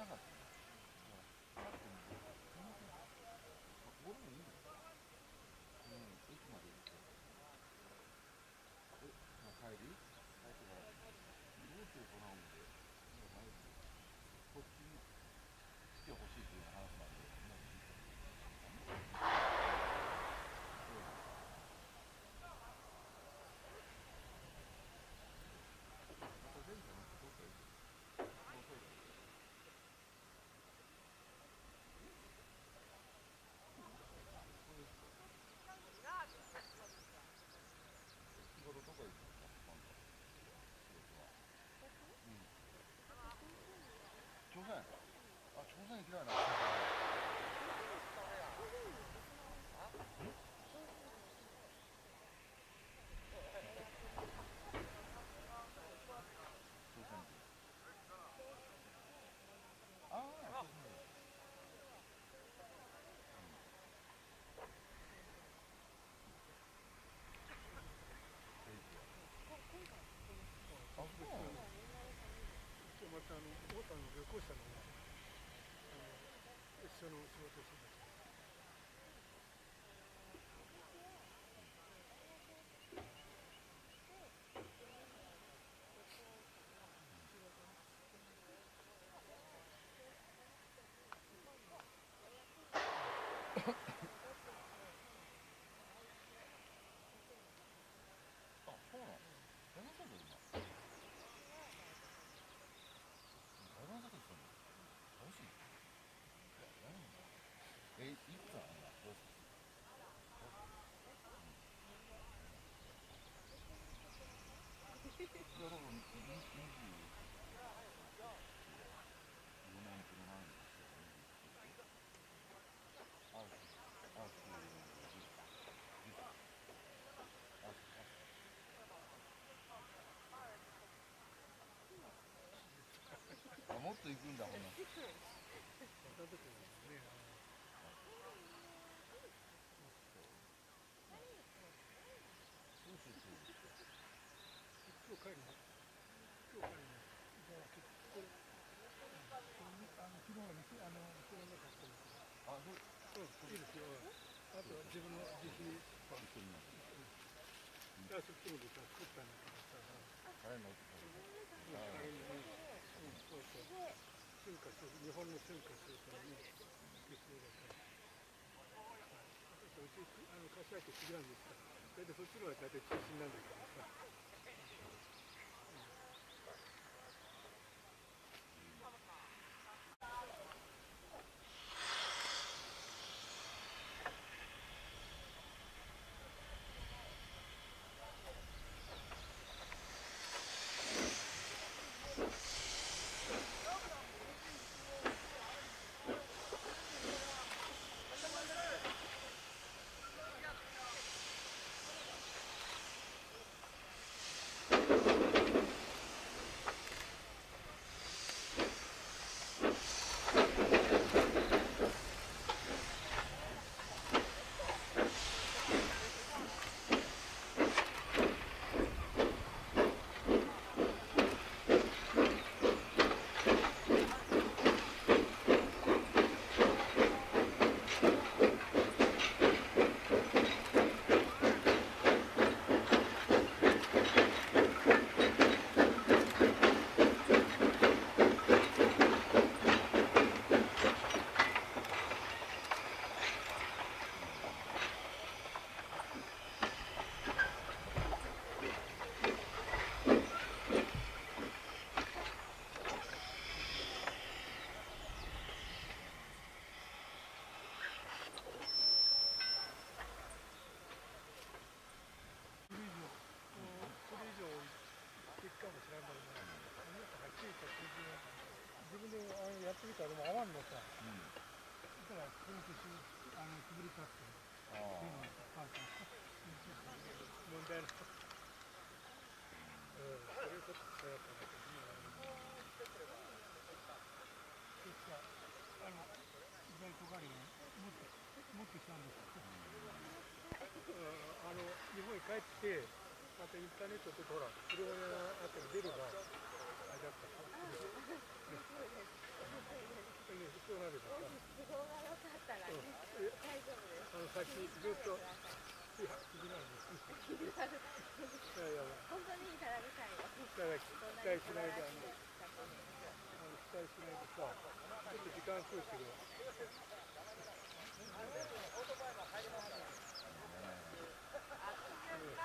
なかったね。だから、ゴルフいいですか？駅まで行って。帰り帰ってから、どうしようかな思って。こっちに来てほしいっていう話なんで、もうそうなんですよ。また前回乗ってどっか行く。もうそうだよ。そうですか。仕事どこ行くんですか今度。仕事は。うん。朝鮮。あ、朝鮮嫌いな。朝鮮人。ああ、朝鮮人。うん。平気や。あ、そうなの。今日また大田の旅行者の一緒の仕事をしてました。あ、そうなの。山里今。山崎してんの。楽しい。やるんだ。いくつなの今、洋介。洋介。うん。いや、だから、4年プロなんでしょう。29でしょ。アース、アース10歳。アースあ、もっと行くんだ、ほんな。また出てますね。あ、そう。九州来るんですか？今日帰ります。今日帰ります。じゃあこれ、昨日は後ろの買ったんですあ、それ、けど、それ、いいですよ。あとは自分の自費は一緒になる。うん。ラスプールで作ったんだけどさ、あれ乗って食べた。ああ、あれに、食べない。そうそう、春夏秋冬、日本の春夏秋冬にうん。必要だから。うち柏駅次なんですから、それでそっちの方が大体中心なんだけどさ、いいね。それ以上行くかもしれないけど、うん。もっとはっきりと数字が、自分でやってみたらでも合わんのさ、だうん。からその年くぐり立ってああ。変にパンパン問題ない。うん。それをちょっと伝えたんだけどね。そしたら在庫狩りを持ってきたんですうよ。ん。日本に帰ってまたインターネットでほら古本屋あたり出ればあれだったら、ね、先ずっと気になるんです。いやいや、本当にいただきたい。期待しないで期待しないでさ、ちょっと時間空いてるわ。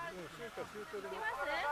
春夏秋冬でも。来ます？